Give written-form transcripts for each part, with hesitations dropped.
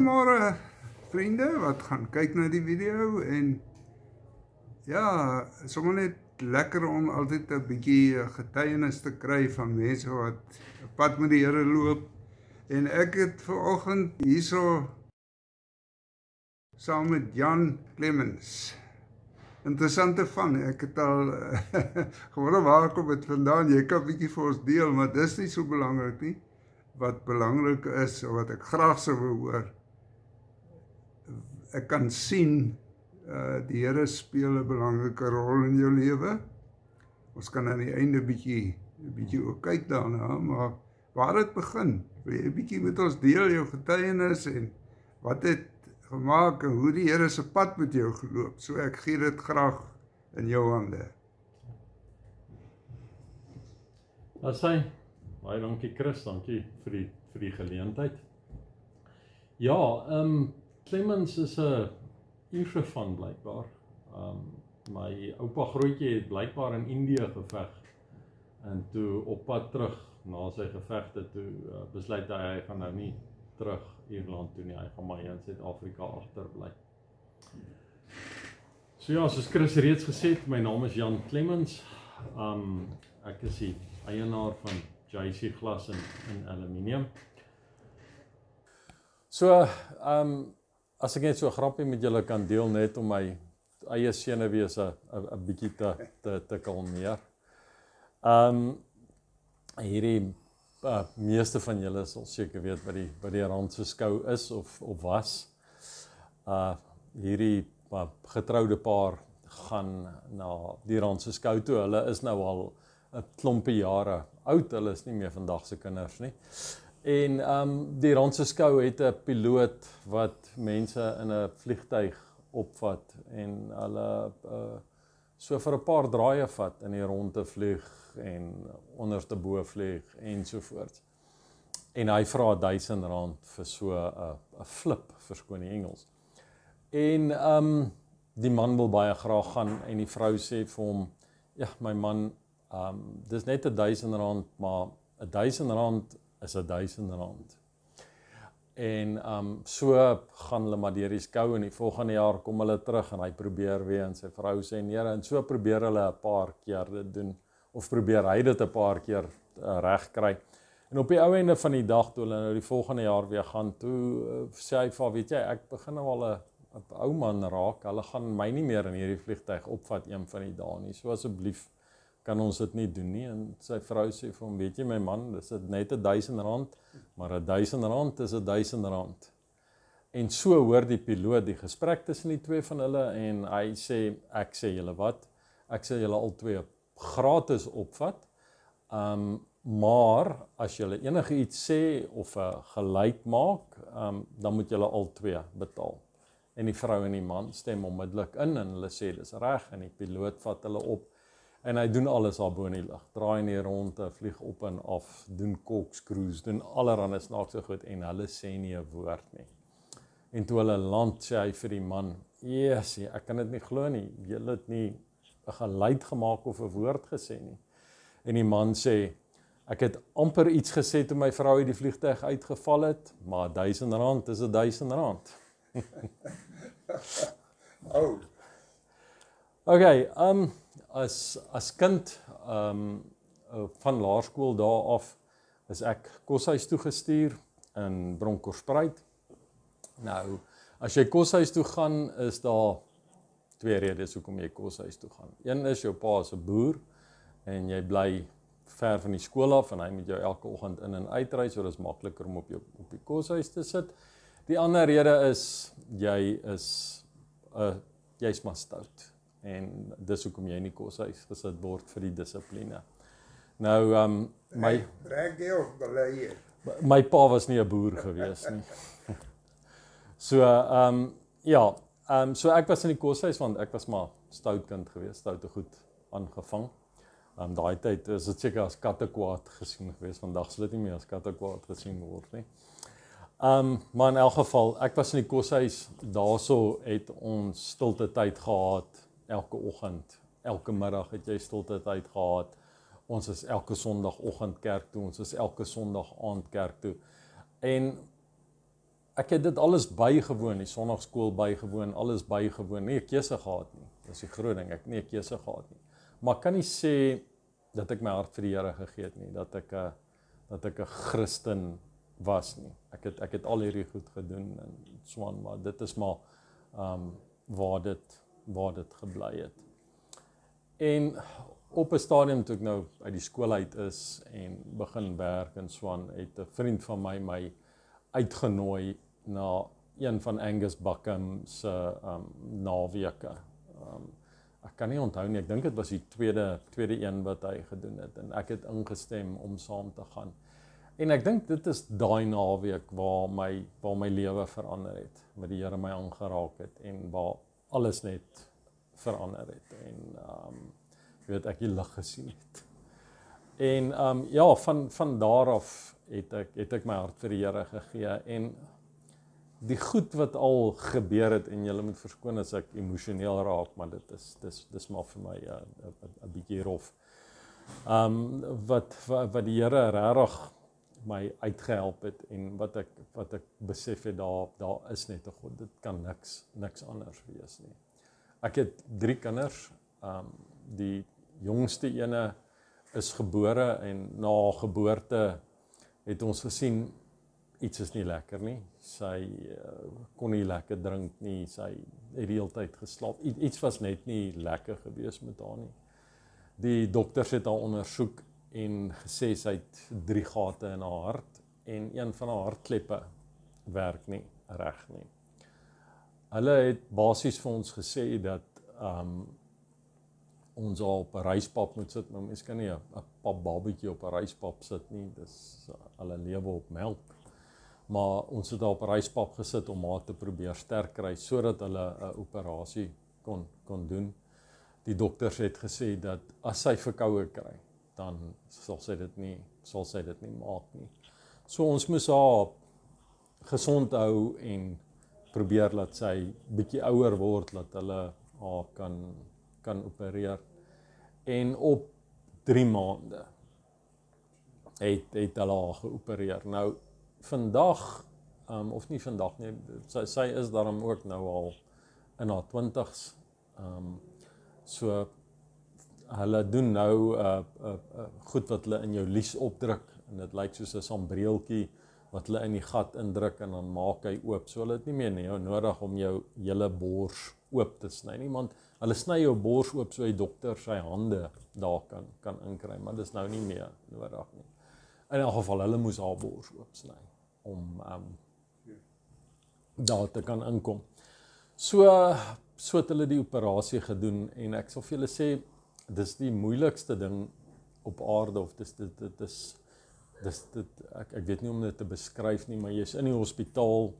Goeiemôre vriende wat gaan kyk na die video en ja, sommer net lekker om altyd 'n bietjie getuienis te kry van mense wat 'n pad met die Here loop. En ek het vanoggend hierso saam met Jan Clemens. Interessante van, ek het al gewonder waar kom dit vandaan, jy kan 'n bietjie vir ons deel, maar dis nie so belangrik nie. Wat belangrik is, wat ek graag sou wil hoor, ek kan sien, die Here speel 'n belangrike rol in jou lewe. Ons kan aan die einde bietjie ook kyk daarna, maar waar het begin? Wil jy 'n bietjie met ons deel jou getuienis en wat het gemaak en hoe die Here se pad met jou geloop? So ek gee dit graag in jou hande. Baie dankie Chris, dankie vir die geleentheid. Ja, Clemens is 'n Ierse van blykbaar. My oupa grootjie het blykbaar in Indië geveg. En toe op pad terug na sy gevegte toe besluit hy gaan nou nie terug Ierland toe nie, hy gaan maar in Suid-Afrika agterbly. So ja, soos Chris reeds gesê het, my naam is Jan Clemens. Ek is die eienaar van JC Glas en Aluminium. So, as ek net so 'n grappie met julle kan deel net om my eie senuwese 'n bietjie te kalmeer. Hierdie meeste van julle sal seker weet wat die Randse skou is of was. Hierdie getroude paar gaan na die Randse skou toe. Hulle is nou al 'n klompie jare oud, hulle is nie meer vandag se kinders nie. En die Randse skou het 'n piloot wat mense in 'n vliegtuig opvat en hulle so vir 'n paar draaie vat in die rondte vlieg en onderste bo vlieg en so voort. En hy vra R1000 vir so 'n flip, verskoon die Engels. En die man wil baie graag gaan en die vrou sê vir hom, ja, my man, dis net R1000, maar R1000 is R1000. En so gaan hulle maar deur die skou en die volgende jaar kom hulle terug en hy probeer weer en sy vrou sê nee, en so probeer hulle 'n paar keer dit doen, of probeer hy dit 'n paar keer reg kry. En op die ou einde van die dag toe hulle nou die volgende jaar weer gaan, toe sê hy vir, weet jy, ek begin nou al 'n ou man raak, hulle gaan my nie meer in hierdie vliegtuig opvat een van die dae nie, so asseblief kan ons dit nie doen nie. En sy vrou sê vir hom, weet jy my man, dis net R1000, maar R1000 is R1000. En so hoor die piloot die gesprek tussen die twee van hulle en hy sê, ek sê julle wat, ek sê julle al twee gratis opvat, maar as julle enige iets sê of 'n geluid maak, dan moet julle al twee betaal. En die vrou en die man stem onmiddellik in en hulle sê dis reg en die piloot vat hulle op en hy doen alles daar bo in die lug, draai nie rond, vlieg op en af, doen corkscrews, doen allerhande snaakse goed en hulle sê nie 'n woord nie. En toe hulle land sê hy vir die man, yes, ek kan dit nie glo nie, julle het nie 'n geluid gemaak of 'n woord gesê nie. En die man sê, ek het amper iets gesê toe my vrou uit die vliegtuig uitgeval het, maar R1000 is R1000. Oh. Okay, as kind van laerskool daar af is ek koshuis toe gestuur in Bronkhorstspruit. Nou, as jy koshuis toe gaan, is daar twee redes hoekom jy koshuis toe gaan. Een is jou pa is 'n boer en jy bly ver van die skool af en hy moet jou elke oggend in en uitry, so dis makliker om op die koshuis te sit. Die ander rede is jy's maar stout en dis hoekom jy in die koshuis gesit word vir die dissipline. Nou my pa was nie 'n boer gewees nie. So so ek was in die koshuis want ek was maar stout kind gewees, stoute goed aangevang. Daai tyd is dit seker as kattekwaad gesien gewees, vandag sal dit nie meer as kattekwaad gesien word nie. Maar in elk geval, ek was in die koshuis, daarso het ons stilte tyd gehad, elke oggend, elke middag het jy stilte tyd gehad. Ons is elke Sondagoggend kerk toe, ons is elke Sondag aand kerk toe. En ek het dit alles bygewoon, die sonnaarskool bygewoon, alles bygewoon, nie 'n keuse gehad nie. Dis die groot ding, ek het nie 'n keuse gehad nie. Maar ek kan nie sê dat ek my hart vir die Here gegee het nie, dat ek 'n Christen was nie. Ek het al hierdie goed gedoen en swaan, maar dit is maar waar dit gebly het. En op 'n stadium toe ek nou uit die skool uit is en begin werk en swaan, het 'n vriend van my uitgenooi na een van Angus Buckham se naweke. Ek kan nie onthou nie, ek dink dit was die tweede een wat hy gedoen het en ek het ingestem om saam te gaan. En ek dink dit is daai naweek waar my lewe verander het, waar die Here my aangeraak het en waar alles net verander het en ek die lig gesien het. En ja, van daar af het ek my hart vir die Here gegee en die goed wat al gebeur het en julle moet verskoon as ek emosioneel raak, maar dis maar vir my 'n bietjie rof. Wat die Here regtig my uitgehelp het en wat ek besef het, daar is net 'n God, dit kan niks anders wees nie. Ek het 3 kinders, die jongste ene is gebore en na geboorte het ons gesien iets is nie lekker nie. Sy kon nie lekker drink nie, sy het die hele tyd geslaap. Iets was net nie lekker gewees met haar nie. Die dokters het haar ondersoek en gesê sy het 3 gate in haar hart en een van haar hartkleppe werk nie reg nie. Hulle het basies vir ons gesê dat ons al op 'n ryspap moet sit, maar mens kan nie 'n pap babatjie op 'n ryspap sit nie, dis hulle lewe op melk. Maar ons het op 'n ryspap gesit om haar te probeer sterk kry sodat hulle 'n operasie kon doen. Die dokters het gesê dat as sy verkoue kry, dan sal sy dit nie maak nie. So ons moes haar gesond hou en probeer laat sy bietjie ouer word, laat hulle haar kan opereer. En op 3 maande het hulle haar geopereer. Nou vandag, of nie vandag nie, sy is daarom ook nou al in haar 20's. So hulle doen nou goed wat hulle in jou lies opdruk en dit lyk soos 'n sambreeltjie wat hulle in die gat indruk en dan maak hy oop. So hulle het nie meer nodig om jou hele bors oop te sny nie, want hulle sny jou bors oop so die dokter sy hande daar kan inkry, maar dis nou nie meer nodig nie. In elk geval, hulle moes haar bors oopsny om daar te kan inkom. So het hulle die operasie gedoen en ek sal vir julle sê, dis die moeilikste ding op aarde, of ek weet nie om dit te beskryf nie, maar jy's in die hospitaal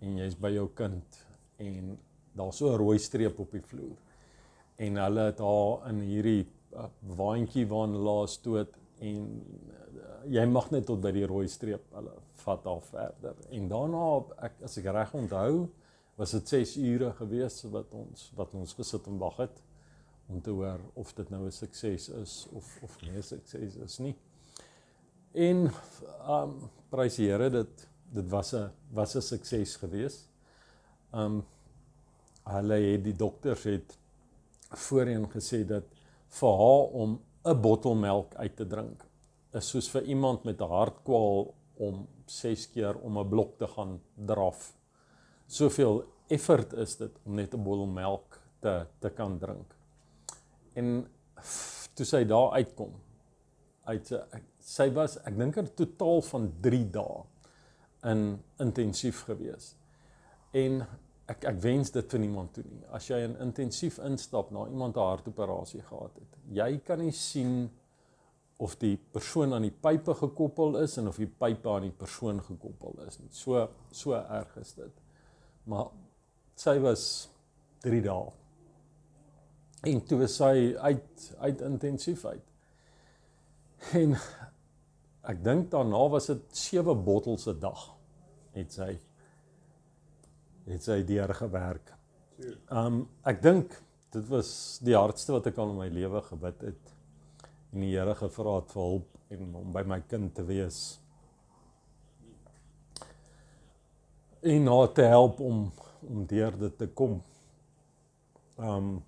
en jy's by jou kind en daar's so 'n rooi streep op die vloer. En hulle het haar in hierdie waantjie waarin hulle stoot en jy mag net tot by die rooi streep, hulle vat haar verder. En daarna, as ek reg onthou, was dit 6 ure gewees wat ons gesit en wag het om te hoor of dit nou 'n sukses is of nie 'n sukses is nie. En prys die Here, dit was 'n sukses gewees. Die dokters het voorheen gesê dat vir haar om 'n bottel melk uit te drink is soos vir iemand met 'n hartkwaal om 6 keer om 'n blok te gaan draf. Soveel effort is dit om net 'n bottel melk te kan drink. En toe sy daar uitkom, sy was, ek dink 'n totaal van 3 dae in intensief gewees. En ek wens dit vir niemand toe nie. As jy in intensief instap na iemand 'n hartoperasie gehad het, jy kan nie sien of die persoon aan die pype gekoppel is en of die pype aan die persoon gekoppel is. So erg is dit. Maar sy was 3 dae. En toe is sy uit intensief uit. En ek dink daarna was dit 7 bottels 'n dag het sy deur gewerk. Ek dink dit was die hardste wat ek al in my lewe gebid het. En die Here gevra het vir hulp en om by my kind te wees. en haar te help om deur dit te kom.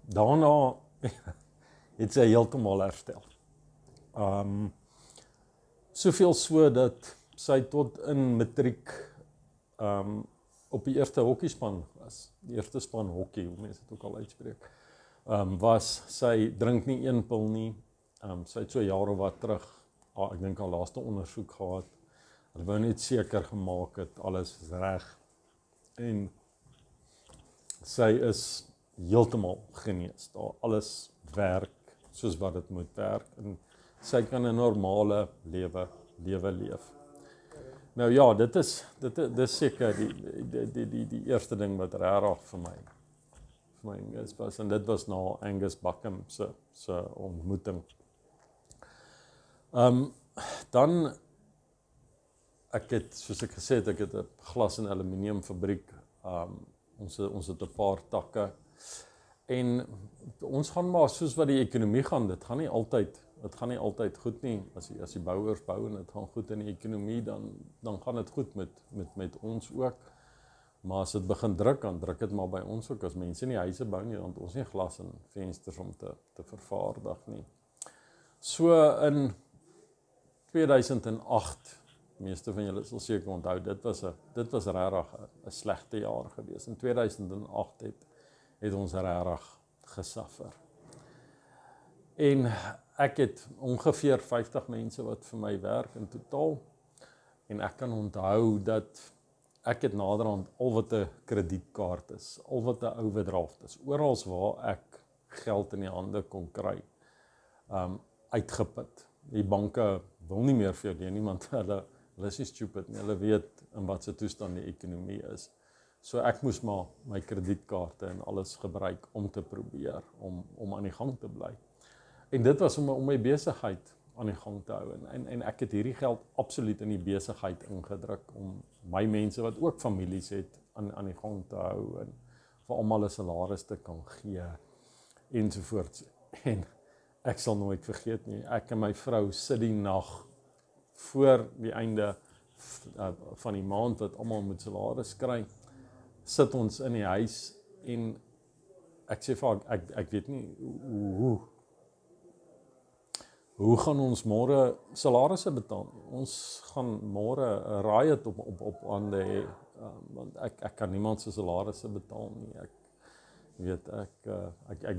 Daarna het sy heeltemal herstel. Soveel so dat sy tot in matriek op die eerste hokkiespan was, die eerste span hokkie, hoe mense dit ook al uitspreek, was sy drink nie een pil nie. Sy het so jare wat terug, ek dink haar laaste ondersoek gehad. Hulle wou net seker gemaak het alles is reg. En sy is heeltemal genees. Daar alles werk soos wat dit moet werk en sy kan 'n normale lewe leef. Nou ja, dit is seker die eerste ding wat regtig vir my Angus was, en dit was na Angus Buckham se ontmoeting. Dan ek het, soos ek gesê het, ek het 'n glas en aluminium fabriek. Ons het 'n paar takke. En ons gaan maar soos wat die ekonomie gaan, dit gaan nie altyd goed nie. As die bouers bou en dit gaan goed in die ekonomie, dan gaan dit goed met ons ook. Maar as dit begin druk, dan druk dit maar by ons ook. As mense nie huise bou nie, want ons nie glas en vensters om te vervaardig nie. So in 2008, meeste van julle sal seker onthou, dit was regtig 'n slegte jaar gewees. In 2008 het ons regtig gesuffer. En ek het ongeveer 50 mense wat vir my werk in totaal. En ek kan onthou dat ek het naderhand al wat 'n kredietkaart is, al wat 'n overdraft is, oral waar ek geld in die hande kon kry, uitgeput. Die banke wil nie meer vir jou leen nie, want hulle is nie stupid nie, hulle weet in wat se toestand die ekonomie is. So ek moes maar my kredietkaarte en alles gebruik om te probeer, om aan die gang te bly. En dit was om my besigheid aan die gang te hou. En ek het hierdie geld absoluut in die besigheid ingedruk, om my mense wat ook families het, aan die gang te hou, en vir almal 'n salaris te kan gee, ensovoorts. En ek sal nooit vergeet nie, ek en my vrou sit die nag voor die einde van die maand, wat almal moet salaris kry, sit ons in die huis, en ek sê vir haar, ek weet nie, hoe gaan ons môre salarisse betaal? Ons gaan môre 'n riot op hande hê, want ek kan niemand se salarisse betaal nie. Ek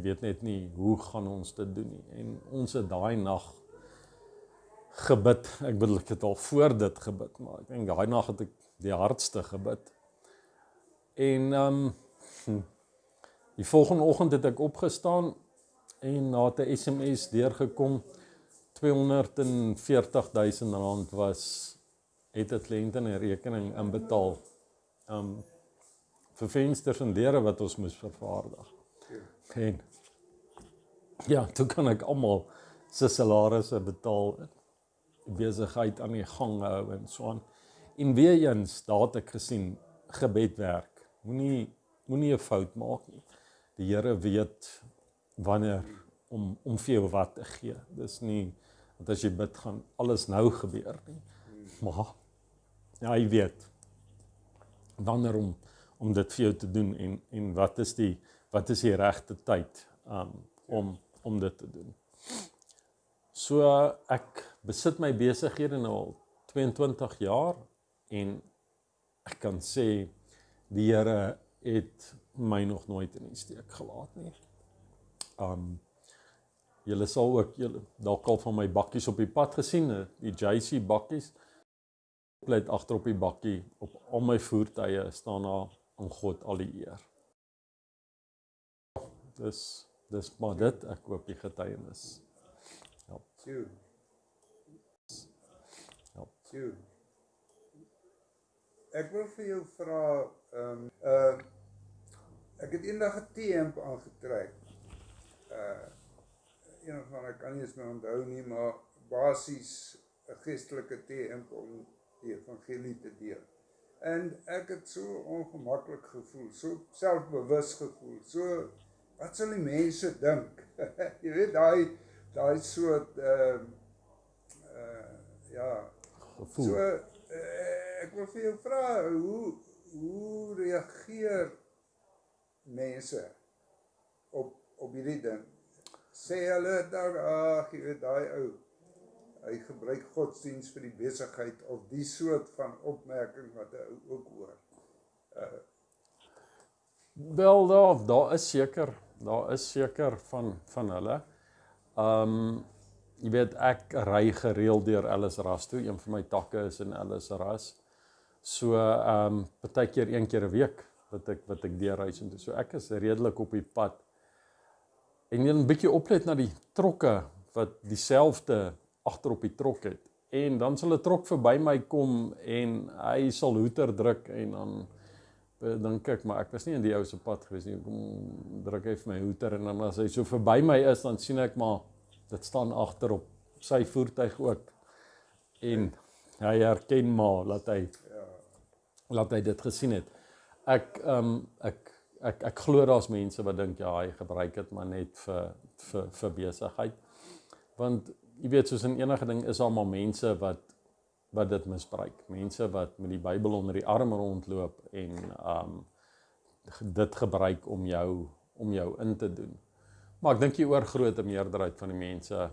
weet net nie hoe gaan ons dit doen nie. En ons het daai nag gebid. Ek bedoel, ek het al voor dit gebid, maar ek dink daai nag het ek die hardste gebid. En die volgende oggend het ek opgestaan en na 'n SMS deurgekom, R240.000 het 'n kliënt in 'n rekening inbetaal vir vensters en deure wat ons moes vervaardig. En ja, toe kan ek almal se salarisse betaal, besigheid aan die gang hou en so aan. En weer eens, daar het ek gesien, gebed werk. Moenie 'n fout maak nie. Die Here weet wanneer om vir jou wat te gee. Dis nie, want as jy bid, gaan alles nou gebeur nie. Maar ja, hy weet wanneer om dit vir jou te doen, en wat is die regte tyd om dit te doen. So ek besit my besighede nou al 22 jaar, en ek kan sê die Here het my nog nooit in die steek gelaat nie. Julle sal ook dalk al van my bakkies op die pad gesien, die JC bakkies. Pleit agter op die bakkie, op al my voertuie staan daar, aan God al die eer. Dis maar dit, ek hoop die getuienis. Ja. Ek wil vir jou vra, ek het eendag 'n T-hemp aangetrek. Een van, ek kan nie eens meer onthou nie, maar basies 'n geestelike T-hemp om die evangelie te deel. En ek het so ongemaklik gevoel, so selfbewus gevoel, so, wat sal die mense dink? Jy weet, daai soort, ja, gevoel. So, ek wil vir jou vra, hoe reageer mense op hierdie ding? Sê hulle daar, ag, jy weet, daai ou, hy gebruik godsdienst vir die besigheid, of die soort van opmerking wat hy ook hoor. Wel, daar is seker van hulle. Jy weet, ek ry gereeld deur Ellis Ras toe, een van my takke is in Ellis Ras. So, partykeer 1 keer 'n week wat ek deurreis en toe. So ek is redelik op die pad. En jy 'n bietjie oplet na die trokke wat dieselfde agter op die trok het. En dan sal 'n trok verby my kom en hy sal hoeter druk en dan dink ek, maar ek was nie in die ou se pad gewees nie. Kom druk hy vir my hoeter en dan as hy so verby my is, dan sien ek maar dit staan agter op sy voertuig ook. En hy herken maar laat hy dit gesien het. Ek glo daar's mense wat dink ja, hy gebruik dit maar net vir besigheid. Want jy weet, soos in enige ding is daar maar mense wat dit misbruik. Mense wat met die Bybel onder die arm rondloop en dit gebruik om jou in te doen. Maar ek dink die oorgrootste meerderheid van die mense,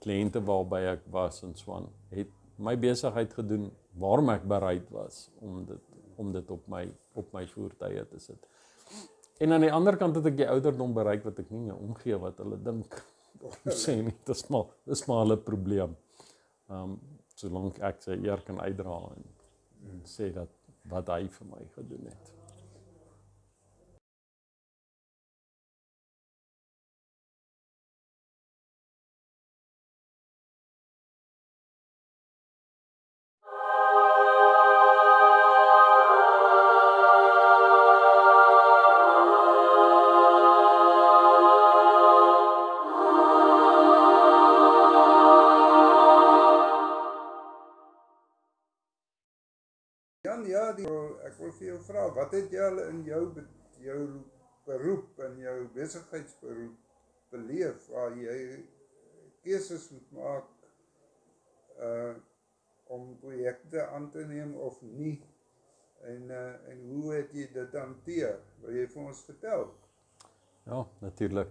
kliënte waarby ek was en so aan, het my besigheid gedoen waarom ek bereid was om dit op my voertuie te sit. En aan die ander kant het ek die ouderdom bereik wat ek nie meer omgee wat hulle dink. Sê nie, dis maar hulle probleem. Solank ek sy eer kan uitdra en sê dat wat hy vir my gedoen het. Jan, ja, ek wil vir jou vra, wat het jy al in jou beroep, in jou besigheidsberoep beleef, waar jy keuses moet maak om projekte aan te neem of nie, en hoe het jy dit hanteer? Wil jy vir ons vertel? Ja, natuurlijk.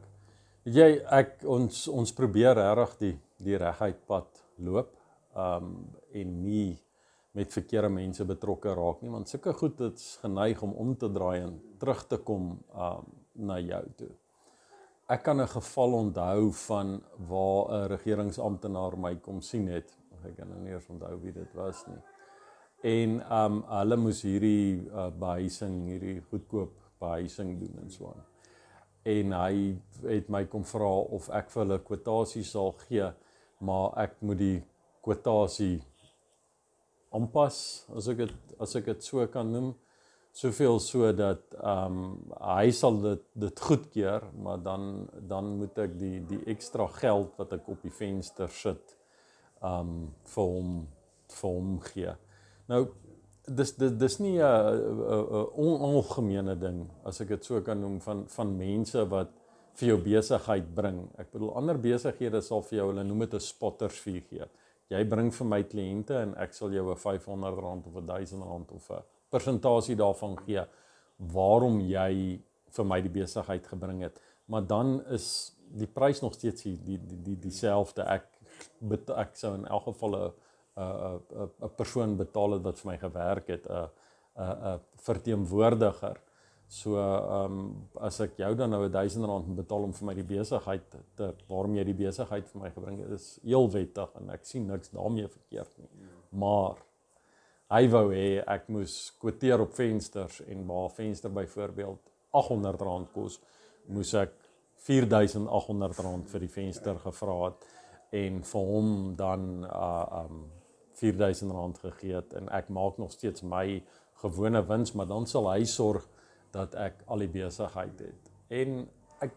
Weet jy, ons probeer regtig die reguit pad loop, en nie met verkeerde mense betrokke raak nie, want sulke goed is geneig om te draai en terug te kom na jou toe. Ek kan 'n geval onthou van waar 'n regeringsamptenaar my kom sien het, ek kan nou nie eens onthou wie dit was nie, en hulle moes hierdie behuising, hierdie goedkoop behuising doen en so aan. En hy het my kom vra of ek vir hulle kwotasie sal gee, maar ek moet die kwotasie aanpas, as ek dit so kan noem, soveel so dat hy sal dit goedkeur, maar dan moet ek die ekstra geld wat ek op die venster sit vir hom gee. Nou, dis nie 'n onalgemene ding, as ek dit so kan noem, van mense wat vir jou besigheid bring. Ek bedoel, ander besighede sal vir jou, hulle noem dit 'n spottersfee gee. Jy bring vir my kliënte en ek sal jou 'n R500 of R1000 of 'n persentasie daarvan gee waarom jy vir my die besigheid gebring het. Maar dan is die prys nog steeds dieselfde. Ek sou in elk geval 'n persoon betaal het wat vir my gewerk het, 'n verteenwoordiger. So as ek jou dan nou R1000 moet betaal om vir my die besigheid waarom jy die besigheid vir my gebring het, is heel wettig en ek sien niks daarmee verkeerd nie. Maar hy wou hê ek moes kwoteer op vensters en waar venster byvoorbeeld R800 kos, moes ek R4800 vir die venster gevra het en vir hom dan R4000 gegee het en ek maak nog steeds my gewone wins, maar dan sal hy sorg dat ek al die besigheid het. En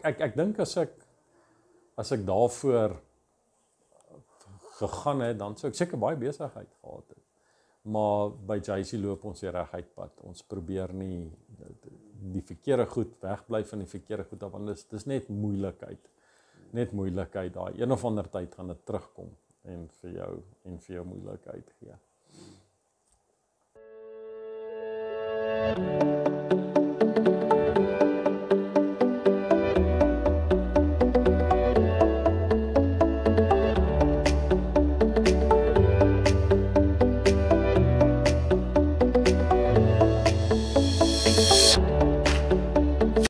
ek dink as ek daarvoor gegaan het, dan sou ek seker baie besigheid gehad het. Maar by JC loop ons die reguit pad. Ons probeer nie die verkeerde goed wegbly van die verkeerde goed af, want dis net moeilikheid. Net moeilikheid daai. Een of ander tyd gaan dit terugkom en vir jou moeilikheid gee. Thank you.